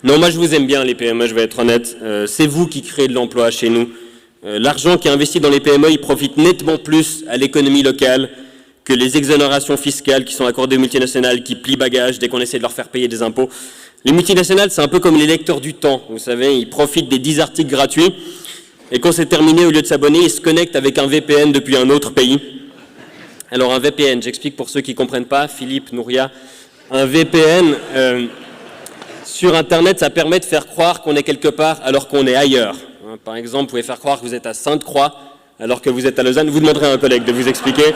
Non, moi je vous aime bien les PME, je vais être honnête. C'est vous qui créez de l'emploi chez nous. L'argent qui est investi dans les PME, il profite nettement plus à l'économie locale que les exonérations fiscales qui sont accordées aux multinationales, qui plient bagages dès qu'on essaie de leur faire payer des impôts. Les multinationales, c'est un peu comme les lecteurs du temps, vous savez, ils profitent des 10 articles gratuits, et quand c'est terminé, au lieu de s'abonner, ils se connectent avec un VPN depuis un autre pays. Alors un VPN, j'explique pour ceux qui ne comprennent pas, Philippe, Nouria, un VPN sur Internet, ça permet de faire croire qu'on est quelque part alors qu'on est ailleurs. Par exemple, vous pouvez faire croire que vous êtes à Sainte-Croix alors que vous êtes à Lausanne. Vous demanderez à un collègue de vous expliquer.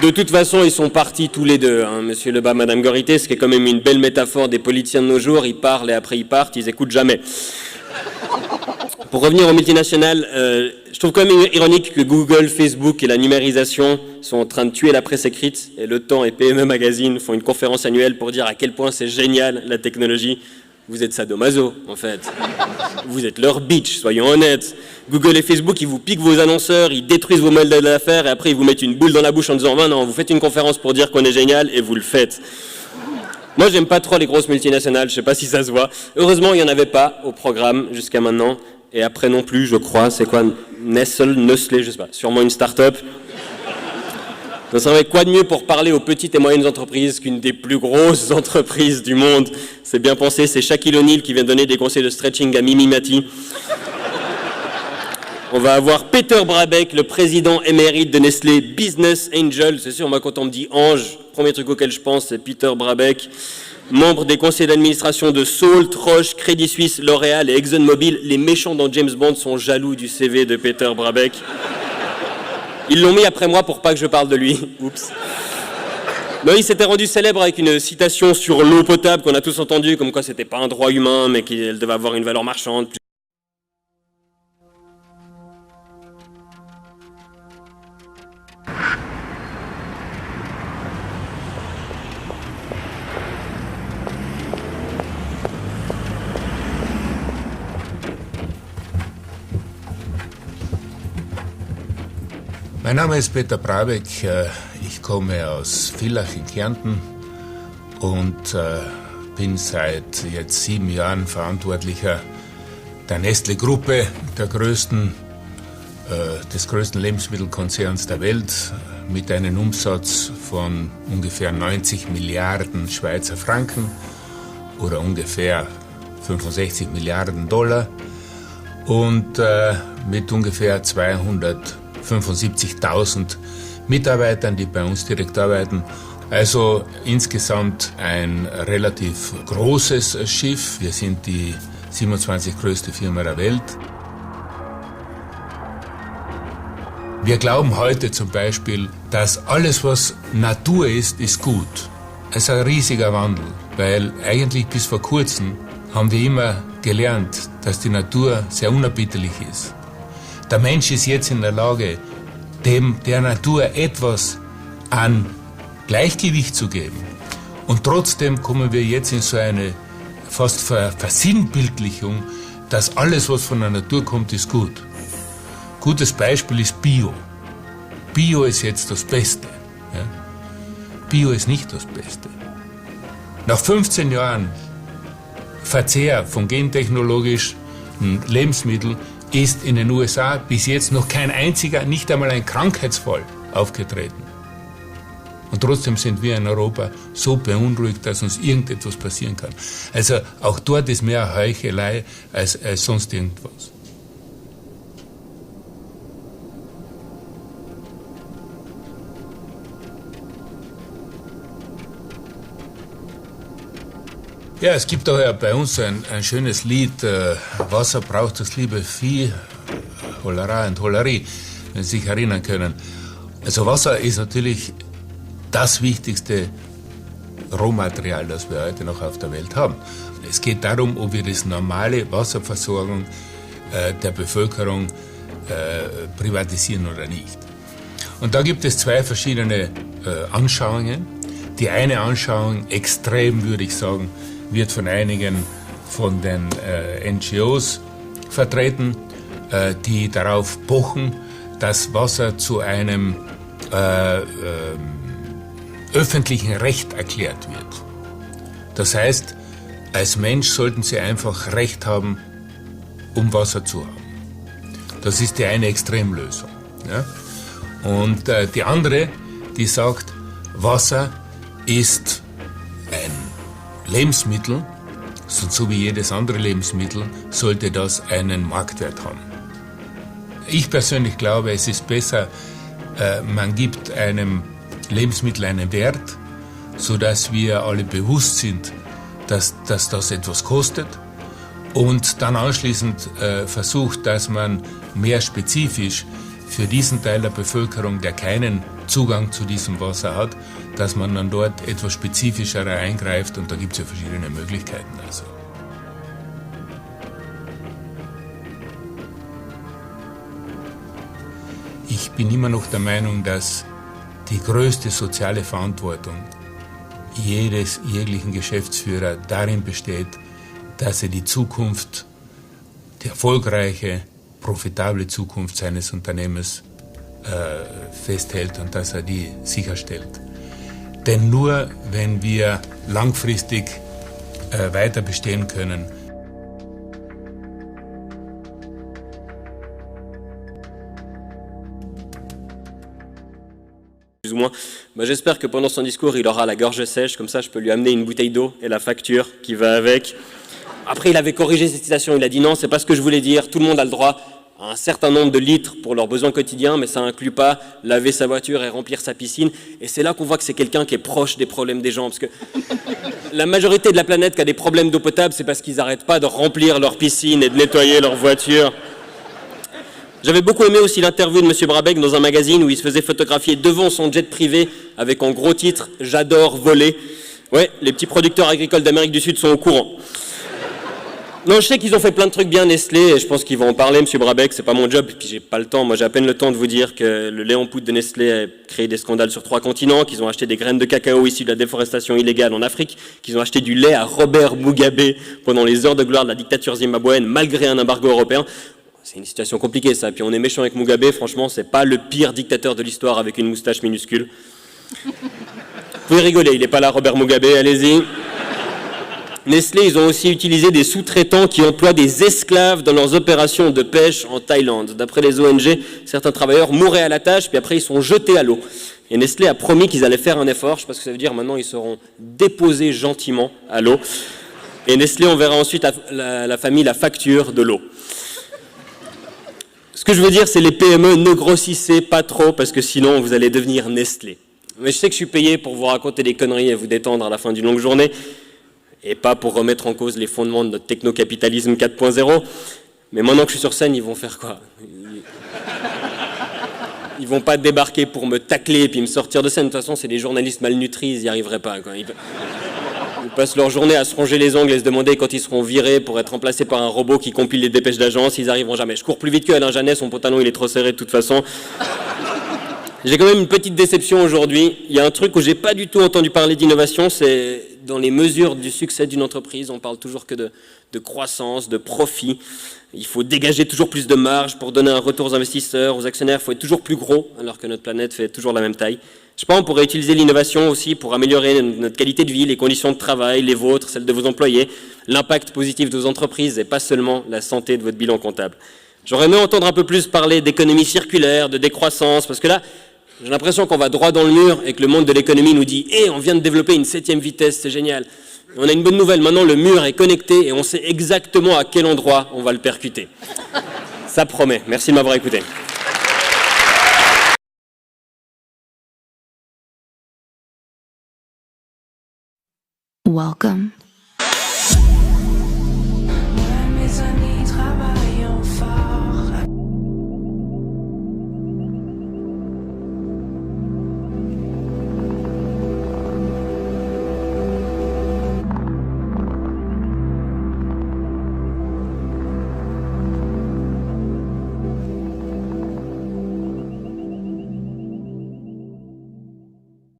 De toute façon, ils sont partis tous les deux, hein, Monsieur Lebas, Madame Gorité, ce qui est quand même une belle métaphore des politiciens de nos jours. Ils parlent et après ils partent, ils écoutent jamais. Pour revenir aux multinationales, je trouve quand même ironique que Google, Facebook et la numérisation sont en train de tuer la presse écrite et Le Temps et PME Magazine font une conférence annuelle pour dire à quel point c'est génial la technologie. Vous êtes sadomaso, en fait. Vous êtes leur bitch, soyons honnêtes. Google et Facebook, ils vous piquent vos annonceurs, ils détruisent vos modèles d'affaires et après ils vous mettent une boule dans la bouche en disant « non, vous faites une conférence pour dire qu'on est génial et vous le faites ». Moi, j'aime pas trop les grosses multinationales, je sais pas si ça se voit. Heureusement, il n'y en avait pas au programme jusqu'à maintenant. Et après non plus, je crois, c'est quoi, Nestlé, je sais pas, sûrement une start-up. Donc ça va être quoi de mieux pour parler aux petites et moyennes entreprises qu'une des plus grosses entreprises du monde. C'est bien pensé, c'est Shaquille O'Neal qui vient donner des conseils de stretching à Mimi Mati. On va avoir Peter Brabeck, le président émérite de Nestlé Business Angel. C'est sûr, moi quand on me dit ange, le premier truc auquel je pense c'est Peter Brabeck. Membre des conseils d'administration de Salt, Roche, Crédit Suisse, L'Oréal et ExxonMobil. Les méchants dans James Bond sont jaloux du CV de Peter Brabeck. Ils l'ont mis après moi pour pas que je parle de lui. Oups. Non, il s'était rendu célèbre avec une citation sur l'eau potable qu'on a tous entendue, comme quoi c'était pas un droit humain, mais qu'elle devait avoir une valeur marchande. Mein Name ist Peter Brabeck, ich komme aus Villach in Kärnten und bin seit jetzt 7 Jahren Verantwortlicher der Nestlé-Gruppe, des größten Lebensmittelkonzerns der Welt, mit einem Umsatz von ungefähr 90 Milliarden Schweizer Franken oder ungefähr 65 Milliarden Dollar und mit ungefähr 275.000 Mitarbeitern, die bei uns direkt arbeiten. Also insgesamt ein relativ großes Schiff. Wir sind die 27 größte Firma der Welt. Wir glauben heute zum Beispiel, dass alles, was Natur ist, ist gut. Es ist ein riesiger Wandel, weil eigentlich bis vor kurzem haben wir immer gelernt, dass die Natur sehr unerbittlich ist. Der Mensch ist jetzt in der Lage, der Natur etwas an Gleichgewicht zu geben. Und trotzdem kommen wir jetzt in so eine fast Versinnbildlichung, dass alles, was von der Natur kommt, ist gut. Gutes Beispiel ist Bio. Bio ist jetzt das Beste. Ja? Bio ist nicht das Beste. Nach 15 Jahren Verzehr von gentechnologischen Lebensmitteln ist in den USA bis jetzt noch kein einziger, nicht einmal ein Krankheitsfall aufgetreten. Und trotzdem sind wir in Europa so beunruhigt, dass uns irgendetwas passieren kann. Also auch dort ist mehr Heuchelei als sonst irgendwas. Ja, es gibt auch ja bei uns ein schönes Lied, Wasser braucht das liebe Vieh, Hollerei und Hollerie, wenn Sie sich erinnern können. Also Wasser ist natürlich das wichtigste Rohmaterial, das wir heute noch auf der Welt haben. Es geht darum, ob wir das normale Wasserversorgung der Bevölkerung privatisieren oder nicht. Und da gibt es zwei verschiedene Anschauungen. Die eine Anschauung, extrem würde ich sagen, wird von einigen von den NGOs vertreten, die darauf pochen, dass Wasser zu einem öffentlichen Recht erklärt wird. Das heißt, als Mensch sollten Sie einfach Recht haben, um Wasser zu haben. Das ist die eine Extremlösung. Ja? Und die andere, die sagt, Wasser ist ein Lebensmittel, so wie jedes andere Lebensmittel, sollte das einen Marktwert haben. Ich persönlich glaube, es ist besser, man gibt einem Lebensmittel einen Wert, sodass wir alle bewusst sind, dass das etwas kostet und dann anschließend versucht, dass man mehr spezifisch für diesen Teil der Bevölkerung, der keinen Zugang zu diesem Wasser hat, dass man dann dort etwas spezifischer eingreift und da gibt es ja verschiedene Möglichkeiten. Also. Ich bin immer noch der Meinung, dass die größte soziale Verantwortung jeglichen Geschäftsführer darin besteht, dass er die Zukunft, die erfolgreiche, profitable Zukunft seines Unternehmens festhält und dass er die sicherstellt. Denn nur wenn wir langfristig weiter bestehen können, plus ou moins. J'espère que pendant son discours, il aura la gorge sèche, comme ça je peux lui amener une bouteille d'eau et la facture qui va avec. Après, il avait corrigé cette citation, il a dit non, c'est pas ce que je voulais dire, tout le monde a le droit à un certain nombre de litres pour leurs besoins quotidiens, mais ça inclut pas laver sa voiture et remplir sa piscine. Et c'est là qu'on voit que c'est quelqu'un qui est proche des problèmes des gens, parce que la majorité de la planète qui a des problèmes d'eau potable, c'est parce qu'ils n'arrêtent pas de remplir leur piscine et de nettoyer leur voiture. J'avais beaucoup aimé aussi l'interview de M. Brabeck dans un magazine où il se faisait photographier devant son jet privé avec en gros titre « J'adore voler ». Ouais, les petits producteurs agricoles d'Amérique du Sud sont au courant. Non, je sais qu'ils ont fait plein de trucs bien Nestlé et je pense qu'ils vont en parler, M. Brabeck, c'est pas mon job, et puis j'ai pas le temps. Moi, j'ai à peine le temps de vous dire que le lait en poudre de Nestlé a créé des scandales sur 3 continents, qu'ils ont acheté des graines de cacao issues de la déforestation illégale en Afrique, qu'ils ont acheté du lait à Robert Mugabe pendant les heures de gloire de la dictature zimbabwéenne, malgré un embargo européen. C'est une situation compliquée, ça. Puis on est méchant avec Mugabe, franchement, c'est pas le pire dictateur de l'histoire avec une moustache minuscule. Vous pouvez rigoler, il est pas là, Robert Mugabe, allez-y. Nestlé, ils ont aussi utilisé des sous-traitants qui emploient des esclaves dans leurs opérations de pêche en Thaïlande. D'après les ONG, certains travailleurs mouraient à la tâche, puis après ils sont jetés à l'eau. Et Nestlé a promis qu'ils allaient faire un effort, je ne sais pas ce que ça veut dire, maintenant ils seront déposés gentiment à l'eau. Et Nestlé enverra ensuite à la famille la facture de l'eau. Ce que je veux dire, c'est les PME, ne grossissez pas trop, parce que sinon vous allez devenir Nestlé. Mais je sais que je suis payé pour vous raconter des conneries et vous détendre à la fin d'une longue journée, et pas pour remettre en cause les fondements de notre technocapitalisme 4.0. Mais maintenant que je suis sur scène, ils vont faire quoi? Ils vont pas débarquer pour me tacler et puis me sortir de scène. De toute façon, c'est des journalistes malnutris, ils n'y arriveraient pas, quoi. Ils passent leur journée à se ronger les ongles et se demander quand ils seront virés pour être remplacés par un robot qui compile les dépêches d'agence. Ils arriveront jamais. Je cours plus vite que Alain Janet, son pantalon il est trop serré de toute façon. J'ai quand même une petite déception aujourd'hui. Il y a un truc où j'ai pas du tout entendu parler d'innovation, c'est dans les mesures du succès d'une entreprise. On parle toujours que de croissance, de profit. Il faut dégager toujours plus de marge pour donner un retour aux investisseurs, aux actionnaires. Il faut être toujours plus gros, alors que notre planète fait toujours la même taille. Je sais pas, on pourrait utiliser l'innovation aussi pour améliorer notre qualité de vie, les conditions de travail, les vôtres, celles de vos employés, l'impact positif de vos entreprises et pas seulement la santé de votre bilan comptable. J'aurais aimé entendre un peu plus parler d'économie circulaire, de décroissance, parce que là, j'ai l'impression qu'on va droit dans le mur et que le monde de l'économie nous dit « Eh, on vient de développer une 7e vitesse, c'est génial !» On a une bonne nouvelle, maintenant le mur est connecté et on sait exactement à quel endroit on va le percuter. Ça promet. Merci de m'avoir écouté. Welcome